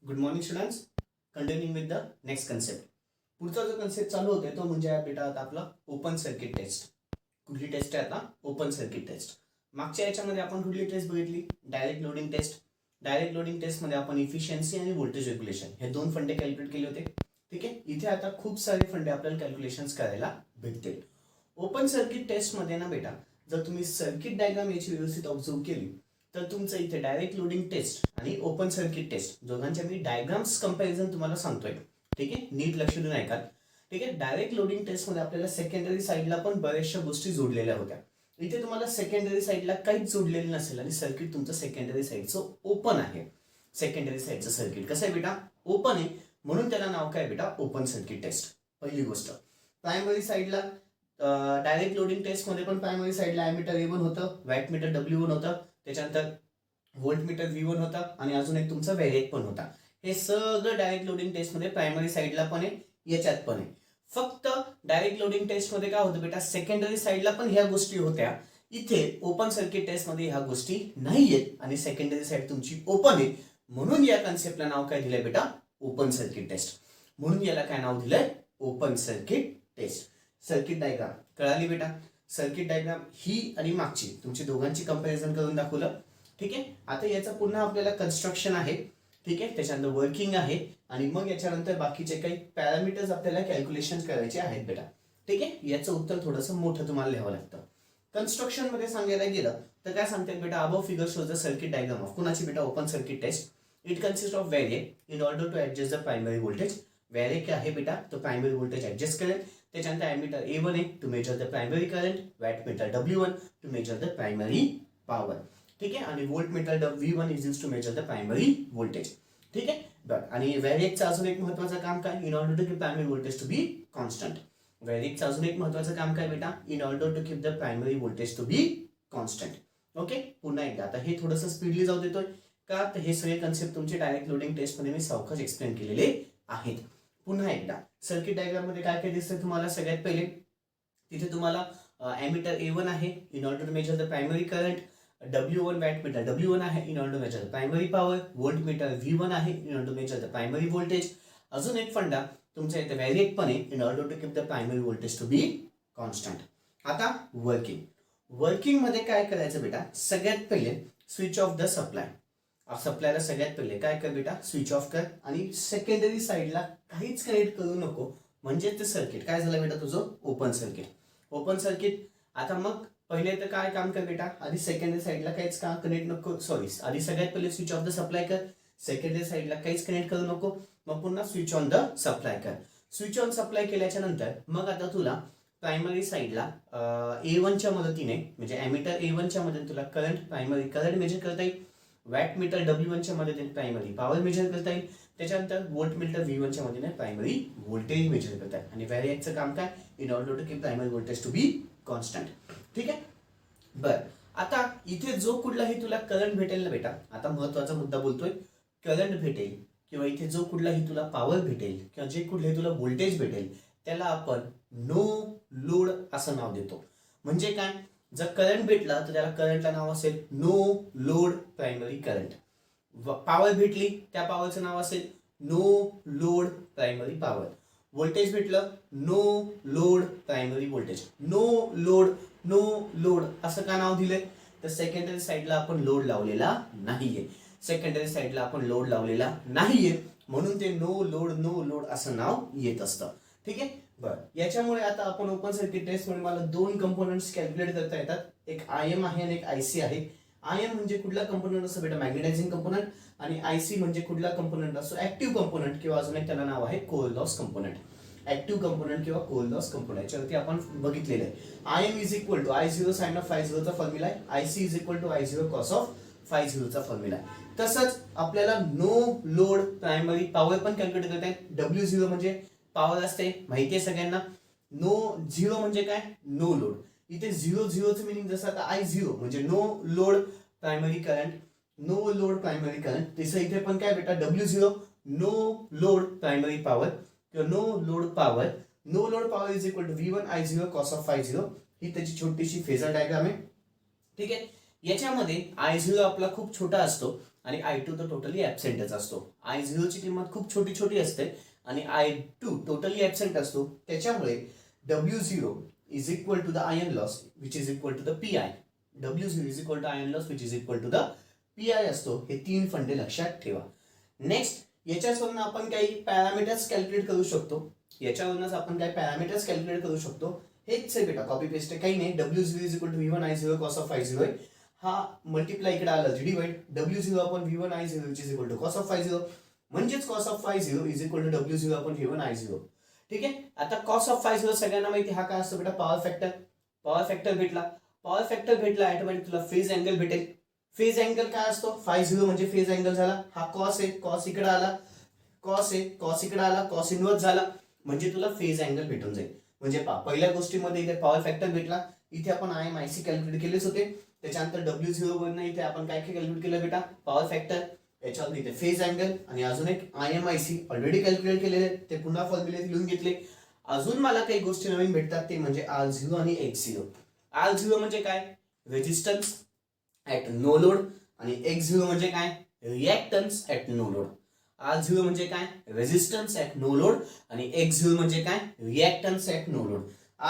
Good morning students. Continuing with the next concept. पुढचा जो concept चालू होतोय तो म्हणजे आहे बेटा आता आपला ओपन सर्किट टेस्ट. कुठली टेस्ट आहे आता? Open circuit test. मागच्या याच्यामध्ये आपण कुठली टेस्ट बघितली? Direct loading test. Direct loading टेस्टमध्ये आपण इफिशियन्सी आणि व्होल्टेज रेग्युलेशन हे दोन फंडे कॅल्क्युलेट केले होते. ठीक आहे, इथे आता खूप सारे फंडे आपल्याला कॅल्क्युलेशन्स करायला भेटतील. ओपन सर्किट टेस्टमध्ये ना बेटा, जर तुम्ही सर्किट डायग्राम याची व्यवस्थित ऑब्झर्व केली तर तुमचं इथे डायरेक्ट लोडिंग टेस्ट आणि ओपन सर्किट टेस्ट दोघांच्या मी डायग्राम्स कंपॅरिझन तुम्हाला सांगतोय. ठीक आहे, नीट लक्ष देऊन ऐका. ठीक आहे, डायरेक्ट लोडिंग टेस्ट मध्ये आपल्याला सेकंडरी साईडला पण बऱ्याचशा गोष्टी जोडलेल्या होत्या. इथे तुम्हाला सेकंडरी साईडला काहीच जोडलेलं नसेल आणि सर्किट तुमचं सेकंडरी साईडचं ओपन आहे. सेकंडरी साईडचं सर्किट कसं आहे बेटा? ओपन आहे, म्हणून त्याला नाव काय बेटा? Open circuit test. पहिली गोष्ट. प्रायमरी साईडला डायरेक्ट लोडिंग टेस्ट मध्ये पण प्रायमरी साईडला एमीटर A1 होतं, वॅट मीटर W1 होतं, त्याच्यानंतर व्होल्ट मीटर V1 होता आणि अजून एक तुमचा व्हेरिएक पण होता. हे सगळं डायरेक्ट लोडिंग टेस्ट मध्ये प्रायमरी साईडला पण आहे, याच्यात पण आहे. फक्त डायरेक्ट लोडिंग टेस्ट मध्ये काय होतं बेटा? सेकंडरी साईडला पण ह्या गोष्टी होत्या. इथे ओपन सर्किट टेस्ट मध्ये ह्या गोष्टी नाहीयेत आणि सेकंडरी साईड तुमची ओपन आहे, म्हणून या कन्सेप्टला नाव काय दिलंय बेटा? Open circuit test. म्हणून याला काय नाव दिलंय? Open circuit test. Circuit diagram कळाली बेटा? सर्किट डायग्राम ही आणि मागची तुमची दोघांची कंपॅरिझन करून दाखवलं. ठीक आहे, आता याचं पुन्हा आपल्याला कन्स्ट्रक्शन आहे. ठीक आहे, त्याच्यानंतर वर्किंग आहे आणि मग याच्यानंतर बाकीचे काही पॅरामीटर्स आपल्याला कॅल्क्युलेशन करायचे आहेत बेटा. ठीक आहे, याचं उत्तर थोडंसं मोठं तुम्हाला लिहावं लागतं. कन्स्ट्रक्शन मध्ये सांगायला गेलं तर काय सांगतात बेटा? Above figure shows the circuit diagram of कुणाची बेटा? Open circuit test. It consist of variac in order to adjust the primary voltage. Variac आहे बेटा, तो प्रायमरी व्होल्टेज ऍडजस्ट करेल. त्याच्यानंतर एमीटर A1 आहे to measure the primary current, watt meter W1 to measure the primary power. ठीक आहे, आणि volt meter V1 is used to measure the primary voltage. ठीक आहे बरं. आणि व्हेरिएकचं अजून एक महत्त्वाचं काम काय? In order to keep primary voltage to be constant. व्हेरिएकचं अजून एक महत्त्वाचं काम काय बेटा? In order to keep the primary voltage to be constant. Okay, पुन्हा एकदा आता हे थोडंसं स्पीडली जाऊ देतोय का? तर हे सगळे कन्सेप्ट तुमचे डायरेक्ट लोडिंग टेस्ट मध्ये मी सावकाश एक्सप्लेन केलेले आहेत. पुन्हा एकदा सर्किट डायग्राम मध्ये काय काय दिसतंय तुम्हाला? सगळ्यात पहिले तिथे तुम्हाला एमीटर A1 आहे in order to measure the primary current, W1 watt meter W1 आहे in order to measure the primary power, volt meter V1 आहे in order to measure the primary voltage. अजून एक फंडा तुमच्या इथे व्हेरिएक पण आहे in order to keep the primary voltage to be constant. आता वर्किंग. वर्किंग मध्ये काय करायचं बेटा? सगळ्यात पहिले स्विच ऑफ द सप्लाय. सप्लायला सगळ्यात पहिले काय कर बेटा? स्विच ऑफ कर आणि सेकंडरी साईडला काहीच कनेक्ट करू नको, म्हणजे ते सर्किट काय झालं बेटा? तुझं ओपन सर्किट. Open circuit. आता मग पहिले तर काय काम कर बेटा? आधी सेकंडरी साईडला काहीच का कनेक्ट नको, सॉरी, आधी सगळ्यात पहिले स्विच ऑफ द सप्लाय कर. सेकंडरी साईडला काहीच कनेक्ट करू नको, मग पुन्हा स्विच ऑन द सप्लाय कर. स्विच ऑन सप्लाय केल्याच्या नंतर मग आता तुला प्रायमरी साईडला A1 च्या मदतीने म्हणजे एमीटर A1 च्या मदतीने तुला करंट, प्रायमरी करंट मेजर करता येईल. वॅट मीटर W1 च्या मदतीने प्रायमरी पॉवर मेजर करता येईल. त्याच्यानंतर व्होल्ट मीटर V1 च्या मदतीने प्रायमरी व्होल्टेज मेजर करता येईल. आणि व्हेरिएकचं काम काय? In order to keep primary voltage to be constant. ठीक आहे बर. आता इथे जो कुठलाही तुला करंट भेटेल ना बेटा, आता महत्वाचा मुद्दा बोलतोय, करंट भेटेल किंवा इथे जो कुठलाही तुला पॉवर भेटेल किंवा जे कुठलेही तुला व्होल्टेज भेटेल त्याला आपण नो लोड असं नाव देतो. म्हणजे काय? जर करंट भेटला तर त्याला करंटला नाव असेल no load primary current. Power भेटली त्या पॉवरचं नाव असेल no load primary power. Voltage भेटलं no load primary voltage. No load असं का नाव दिलंय? तर सेकंडरी साईडला आपण लोड लावलेला नाहीये. सेकंडरी साईडला आपण लोड लावलेला नाहीये म्हणून ते नो लोड असं नाव येत असतं. ठीक आहे बरं. याच्यामुळे आता आपण ओपन सर्किट टेस्ट मध्ये मला दोन कंपोनंट्स कॅल्क्युलेट करता येतात. एक IM आहे आणि एक IC आहे. IM म्हणजे कुठला कंपोनंट असतो बेटा? Magnetising component. आणि IC म्हणजे कुठला कंपोनंट असतो? ऍक्टिव्ह कंपोनंट किंवा अजून एक त्याला नाव आहे core loss component. Active component किंवा कोर लॉस कंपोनंट याच्यावरती आपण बघितलेलं आहे. IM is equal to I0 sine of ∅0 चा फॉर्म्युला आहे. IC is equal to I0 cos of ∅0 चा फॉर्म्युला आहे. तसंच आपल्याला नो लोड प्रायमरी पॉवर पण कॅल्क्युलेट करता येईल. W0 म्हणजे पॉवर असते माहिती आहे सगळ्यांना. नो झिरो म्हणजे काय? No load. इथे झिरोचं मिनिंग जसं आता I0 म्हणजे no load primary current, no load primary current, तसं इथे पण काय बेटा? W0 no load primary power किंवा no load power. No load power is equal to V1 I0 cos of ∅0. ही त्याची छोटीशी फेजर डायग्राम आहे. ठीक आहे, याच्यामध्ये I0 आपला खूप छोटा असतो आणि I2 तर टोटली ॲबसेंटच असतो. I0 ची किंमत खूप छोटी छोटी असते आणि I2 टोटली ॲबसेंट असतो. त्याच्यामुळे W0 is equal to the iron loss which is equal to the PI. W0 is equal to iron loss which is equal to the PI असतो. हे 3 फंडे लक्षात ठेवा. नेक्स्ट, याच्यावरून आपण काही पॅरामीटर्स कॅल्क्युलेट करू शकतो. याच्यावरूनच आपण काही पॅरामीटर्स कॅल्क्युलेट करू शकतो. हेच आहे बेटा, कॉपी पेस्ट आहे, काही नाही. W0 is equal to V1 I0 cos of I0 आहे. हा मल्टिप्लाय इकडे आला divide W0 upon V1 I0 which is equal to cos of I0, म्हणजेच cos of I0 is equal to W0 upon V1 I0. ठीक आहे. आता cos of I0 सगळ्यांना माहिती, हा काय असतो बेटा, पॉवर फॅक्टर. पॉवर फॅक्टर भेटला, पॉवर फॅक्टर भेटला ऑटोमॅटिक तुला फेज अँगल भेटेल. फेज अँगल काय असतो, ∅0 म्हणजे फेज अँगल झाला. हा कॉस आहे, कॉस इकडे आला, कॉस आहे, कॉस इकडे आला, कॉस इनवर्स झाला, म्हणजे तुला फेज अँगल भेटून जाईल. म्हणजे पहिल्या गोष्टीमध्ये इथे पॉवर फॅक्टर भेटला, इथे आपण IMIC कॅल्क्युलेट केलेच होते. त्याच्यानंतर W0 वरनं इथे आपण काय काय कॅल्क्युलेट केलं बेटा, पॉवर फॅक्टर, याच्यावर इथे फेज अँगल आणि अजून एक IMIC ऑलरेडी कॅल्क्युलेट केलेले, ते पुन्हा फॉर्म्युले लिहून घेतले. अजून मला काही गोष्टी नवीन भेटतात, ते म्हणजे R0 आणि X0. R0 म्हणजे काय, रेजिस्टन्स ऍट नो लोड, आणि X0 म्हणजे काय, reactance at no load. R0 म्हणजे काय, रेजिस्टन्स ऍट नो लोड, आणि X0 म्हणजे काय, reactance at no load.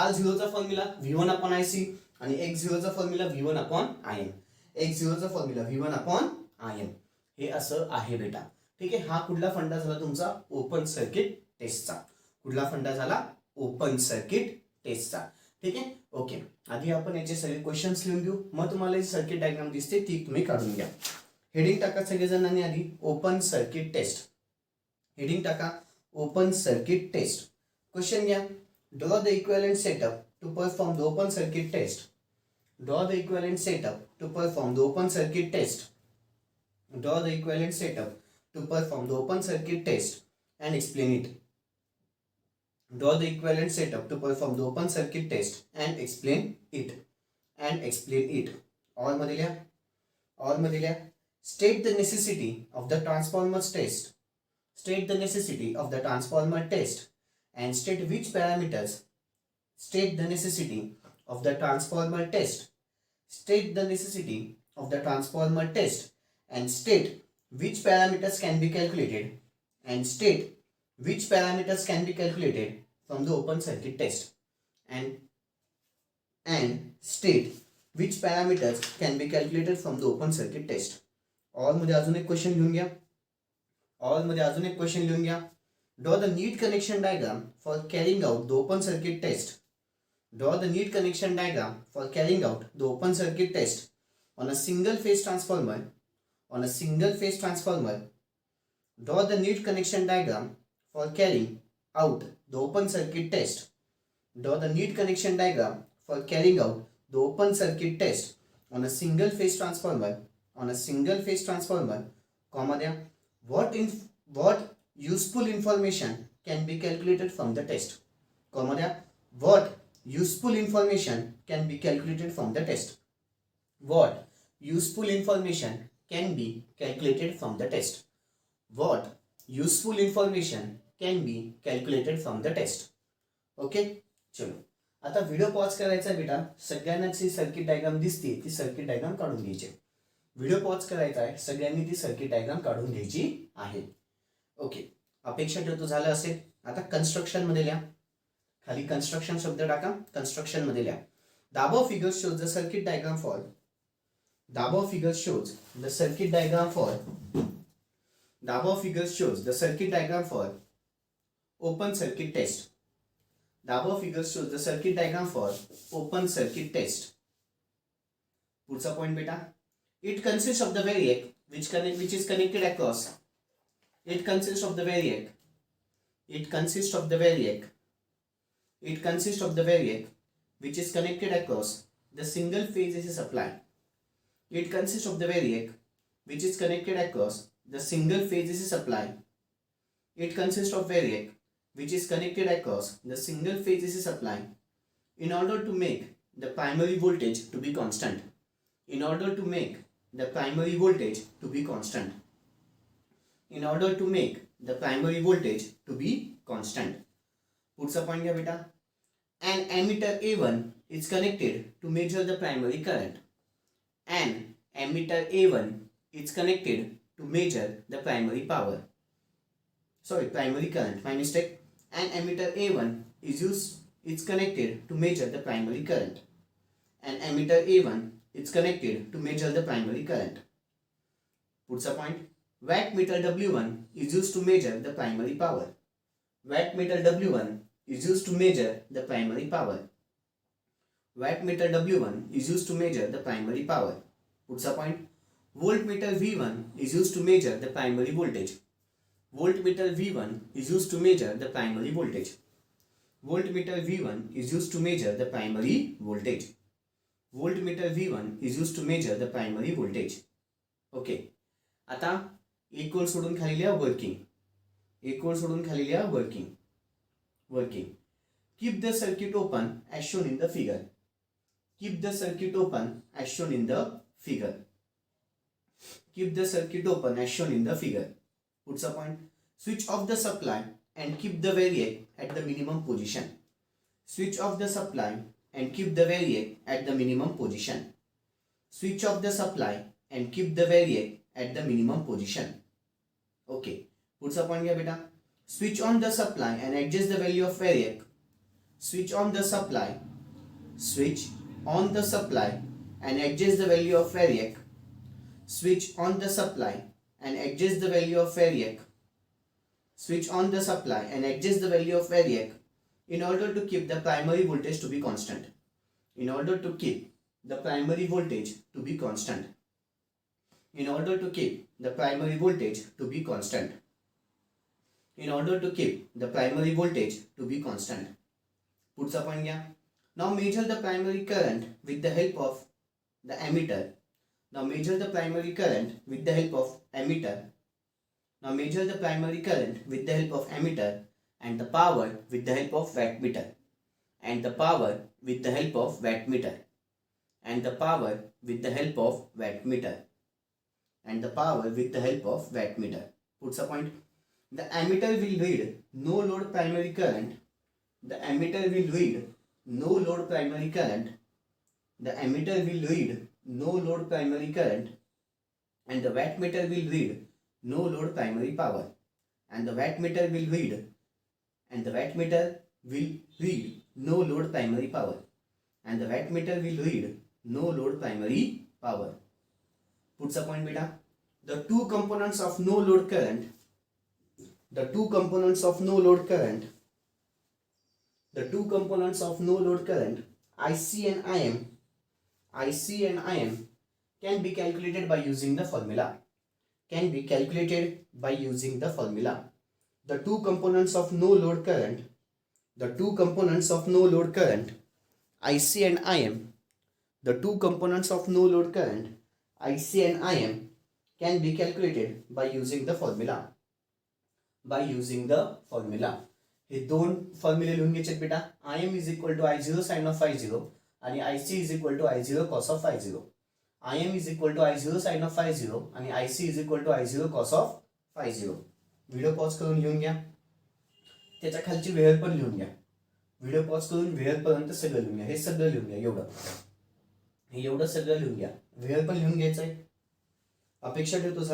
R0 चा फॉर्म्युला V1 अपॉन IC आणि X0 चा formula V1 upon IM. X0 चा फॉर्म्युला V1 अपॉन IM. हे असं आहे बेटा. ठीक आहे. हा कुठला फंडा झाला तुमचा, ओपन सर्किट टेस्टचा. कुठला फंडा झाला, ओपन सर्किट टेस्टचा. ठीक आहे. ओके, आधी आपण याचे सगळे क्वेश्चन्स लिहून घेऊ, मग तुम्हाला सर्किट डायग्राम दिसते ती तुम्ही काढून घ्या. हेडिंग टाका सगळेजणांनी आधी, ओपन सर्किट टेस्ट. हेडिंग टाका, ओपन सर्किट टेस्ट. क्वेश्चन घ्या, draw the equivalent setup to perform the open circuit test. Draw the equivalent setup to perform the open circuit test. Draw the equivalent setup to perform the open circuit test and explain it. Draw the equivalent setup to perform the open circuit test and explain it. And explain it. All मध्ये लिहा. All मध्ये लिहा. State the necessity of the transformer test. State the necessity of the transformer test and state which parameters. State the necessity of the transformer test. State the necessity of the transformer test and state which parameters can be calculated. And state which parameters can be calculated from the open circuit test. And state which parameters can be calculated from the open circuit test. All मध्ये अजून एक question लिहून घ्या. All मध्ये अजून एक question लिहून घ्या. Draw the neat connection diagram for carrying out the open circuit test. Draw the neat connection diagram for carrying out the open circuit test on a single phase transformer. On a single phase transformer. Draw the neat connection diagram for carrying out the open circuit test. Draw the neat connection diagram for carrying out the open circuit test on a single phase transformer. On a single phase transformer, comma there. What useful information can be calculated from the test? Comma there. What useful information can be calculated from the test? What useful information can be calculated from the test? What useful information can be calculated from the test. Okay, चलो आता video pause करायचा बेटा. सगळ्यांनाच ही circuit diagram दिसते, ती circuit diagram काढून घ्यायची. Video pause करायचा आहे, सगळ्यांनी ती सर्किट डायग्राम काढून घ्यायची आहे. ओके, अपेक्षा ठेवतो झालं असेल. आता कन्स्ट्रक्शन मध्ये लिहा. खाली कन्स्ट्रक्शन शब्द टाका, कन्स्ट्रक्शन मध्ये लिहा. The above figure shows the circuit diagram for. The above figure shows the circuit diagram for. The above figure shows the circuit diagram for open circuit test. The above figure shows the circuit diagram for open circuit test. पुढचा point बेटा. It consists of the variac which is connected across. It consists of the variac. It consists of the variac. It consists of the variac which is connected across the single phase AC supply. It consists of the variac which is connected across the single phase AC supply. It consists of variac which is connected across the single phase AC supply in order to make the primary voltage to be constant. In order to make the primary voltage to be constant. In order to make the primary voltage to be constant. पुढचा point घ्या बेटा. An ammeter A1 is connected to measure the primary current. An ammeter A1 is connected to measure the primary power. Sorry, primary current, my mistake. An ammeter A1 is connected to measure the primary current. An ammeter A1 is connected to measure the primary current. Puts a point. Wattmeter W1 is used to measure the primary power. Wattmeter W1 is used to measure the primary power. Wattmeter W1 is used to measure the primary power. Puts a point. Voltmeter V1 is used to measure the primary voltage. Voltmeter V1 is used to measure the primary voltage. Voltmeter V1 is used to measure the primary voltage. Voltmeter V1 is used to measure the primary voltage. Okay. आता एक ओळ सोडून खाली लिहा working. एक ओळ सोडून खाली लिहा working. Working. Keep the circuit open as shown in the figure. Keep the circuit open as shown in the figure. Keep the circuit open as shown in the figure. Puts a point. Switch off the supply and keep the variac at the minimum position. Switch off the supply and keep the variac at the minimum position. Switch off the supply and keep the variac at the minimum position. Okay. Puts a point here, beta. Switch on the supply and adjust the value of variac. Switch on the supply. Switch on the supply and adjust the value of variac. Switch on the supply and adjust the value of variac. Switch on the supply and adjust the value of variac in order to keep the primary voltage to be constant. In order to keep the primary voltage to be constant. In order to keep the primary voltage to be constant. In order to keep the primary voltage to be constant. Puts a point here. Now measure the primary current with the help of the ammeter. Now measure the primary current with the help of ammeter. Now measure the primary current with the help of ammeter and the power with the help of wattmeter. And the power with the help of wattmeter. And the power with the help of wattmeter. And the power with the help of wattmeter. Puts a point. The ammeter will read no load primary current. The ammeter will read no load primary current. The ammeter will read no load primary current. And the wattmeter will read no load primary power. And the wattmeter will read no load primary power. And the wattmeter will read no load primary power. Puts a point, beta. The two components of no load current. The two components of no load current. The two components of no load current, IC and IM. IC and IM can be calculated by using the formula. Can be calculated by using the formula. The two components of no load current. The two components of no load current, IC and IM. The two components of no load current, IC and IM, can be calculated by using the formula. By using the formula. हे दोन फॉर्म्युले लिहून घ्यायचे बेटा. IM is equal to I0 sine of I0 आणि IC is equal to I0 cos of I0. IM is equal to I0 sine of I0 आणि IC is equal to I0 cos of I0. Video pause करून लिहून घ्या. त्याच्या खालची वेळ पण लिहून घ्या. व्हिडिओ पॉज करून वेळपर्यंत सगळं लिहून घ्या. हे सगळं लिहून घ्या. एवढं सगळं लिहून घ्या. वेळ पण लिहून घ्यायचं आहे. अपेक्षा ठेवतो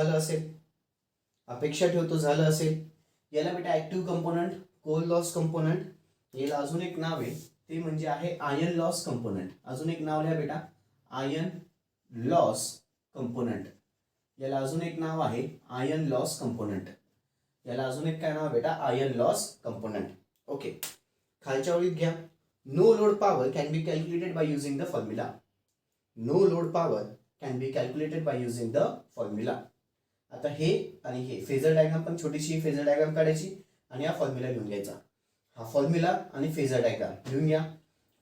झालं असेल. याला बेटा active component, core loss component, याला अजून एक नाव आहे ते म्हणजे आहे आयन लॉस कंपोनंट. अजून एक नाव लिहा बेटा, आयन लॉस कंपोनंट. याला अजून एक नाव आहे आयन लॉस कंपोनंट. याला अजून एक काय नाव आहे बेटा, आयन लॉस कंपोनंट. ओके, खालच्या ओळीत घ्या. No load power can be calculated by using the formula. No load power can be calculated by using the formula. आता हे आणि हे फेजर डायग्राम, पण छोटीशी फेजर डायग्राम काढायची आणि हा फॉर्म्युला लिहून घ्यायचा. हा फॉर्म्युला आणि फेजर डायग्राम लिहून घ्या.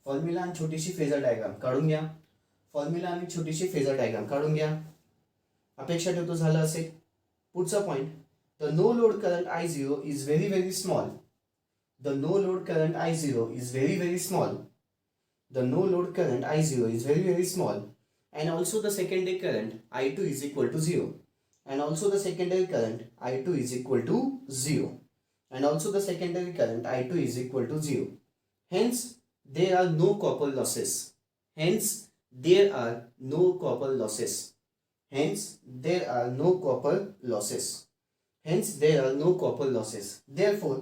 फॉर्म्युला आणि छोटीशी फेजर डायग्राम काढून घ्या. फॉर्म्युला आणि छोटीशी फेजर डायग्राम काढून घ्या. अपेक्षा ठेवतो झालं असेल. पुढचा point, the no load current I0 is very very small. The no load current I0 is very very small. The no load current I0 is very very small. And also the secondary current I2 is equal to 0. And also the secondary current I2 is equal to 0. And also the secondary current I2 is equal to 0. Hence, there are no copper losses. Hence, there are no copper losses. hence there are no copper losses. Hence there are no copper losses. Therefore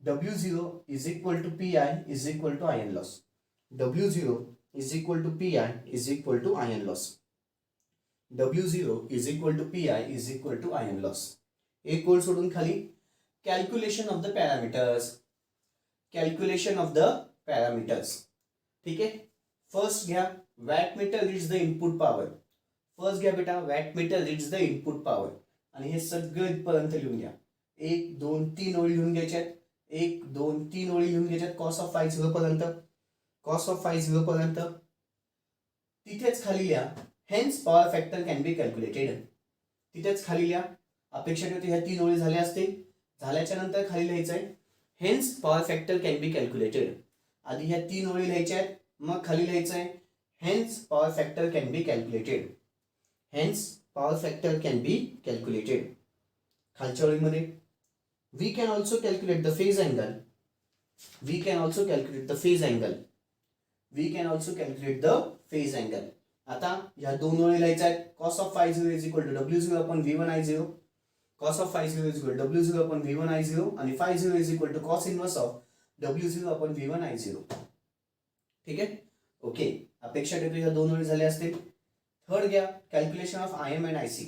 W0 is equal to Pi is equal to iron loss. W0 is equal to Pi is equal to iron loss. W0 is equal to Pi is equal to iron loss. एक code सोडून खाली calculation of the parameters. Calculation of the parameters. ठीक आहे. First घ्या wattmeter reads the input power. First घ्या बेटा wattmeter reads the input power आणि हे सगळं इथपर्यंत लिहून घ्या. 1 2 3 ओळी लिहून घ्यायच्यात. 1 2 3 ओळी लिहून घ्यायच्यात कॉस ऑफ फाय 0 पर्यंत. कॉस ऑफ फाय 0 पर्यंत तिथेच खाली लिहा hence power factor can be calculated. तिथेच खाली लिहा. अपेक्षा ठेवते ह्या 3 ओळी झाल्या असतील. झाल्याच्या नंतर खाली लिहायचं आहे hence power factor can be calculated. आधी ह्या 3 ओळी लिहायच्या आहेत मग खाली लिहायचं आहे hence power factor can be calculated. Hence power factor can be calculated. खालच्या ओळीमध्ये we can also calculate the phase angle. We can also calculate the phase angle. We can also calculate the phase angle. आता ह्या 2 ओळी लिहायच्या आहेत cos of phi 0 is equal to W0 upon V1 I0. cos of phi 0 is equal to W0 upon V1 I0 आणि phi 0 is equal to cos inverse of W0 upon V1 I0. ठीक आहे. Okay. अपेक्षा ठेवतो ह्या 2 ओळी झाल्या असतील. Third घ्या calculation of IM and IC.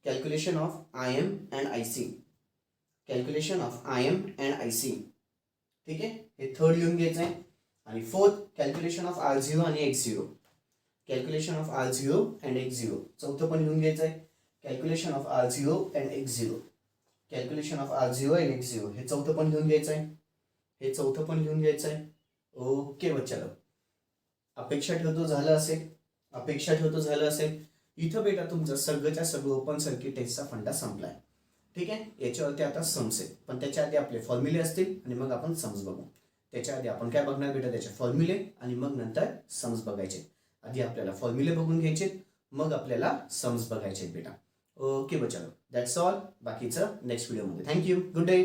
Calculation of IM and IC. Calculation of IM and IC. ठीक आहे. हे थर्ड लिहून घ्यायचं आहे. आणि फोर्थ कॅल्क्युलेशन ऑफ R0 आणि X0. Calculation of R0 and X0. चौथं पण लिहून घ्यायचं आहे calculation of R0 and X0. Calculation of R0 and X0 हे चौथं पण लिहून घ्यायचं आहे. हे चौथं पण लिहून घ्यायचं आहे. ओके बच्चालो. अपेक्षा ठेवतो झालं असेल. अपेक्षा ठेवतो झालं असेल. इथं बेटा तुमचं सगळंच्या सगळं ओपन सर्किट टेस्टचा फंडा संपलाय. ठीक आहे. याच्यावरती आता सम्स आहेत पण त्याच्या आधी आपले फॉर्म्युले असतील आणि मग आपण सम्स बघू. त्याच्या आधी आपण काय बघणार बेटा त्याचे फॉर्म्युले आणि मग नंतर सम्स बघायचे. आधी आपल्याला फॉर्म्युले बघून घ्यायचे मग आपल्याला सम्स बघायचे बेटा. ओके बच्चालो दॅट्स ऑल. बाकीचं नेक्स्ट व्हिडिओमध्ये. थँक्यू. Good day.